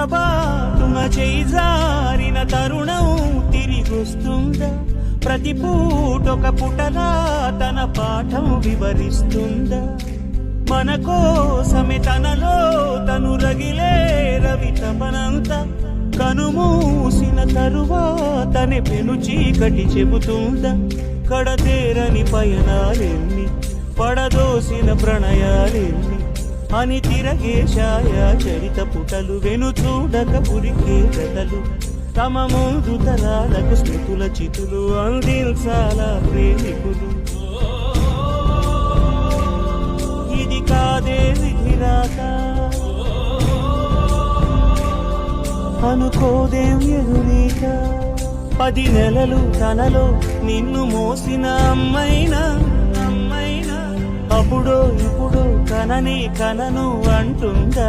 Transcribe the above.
పొరబాటున చేజారిన తరుణం తిరిగొస్తుందా? ప్రతి పూటొక పుటలా తన పాఠం వివరిస్తుందా? మన కోసమే తనలో తను రగిలే రవి తపనంత కనుమూసిన తరువాతనే పెను చీకటి చెబుతుందా? కడతేరని పయనాలెన్ని, పడదోసిన ప్రణయాలెన్ని అని తిరగే ఛాయా చరిత పుటలు, వెనుచూడక పురికే గతలు, తమ ముందు తరాలకు స్మృతుల చితులు అందించాల ప్రేమికులు. ఇది కాదే విధిరాక, అనుకోదేం ఎదురీక. 10 నెలలు తనలో నిన్ను మోసిన అమ్మైనా అప్పుడో ఇప్పుడో కనని కనను అంటుందా?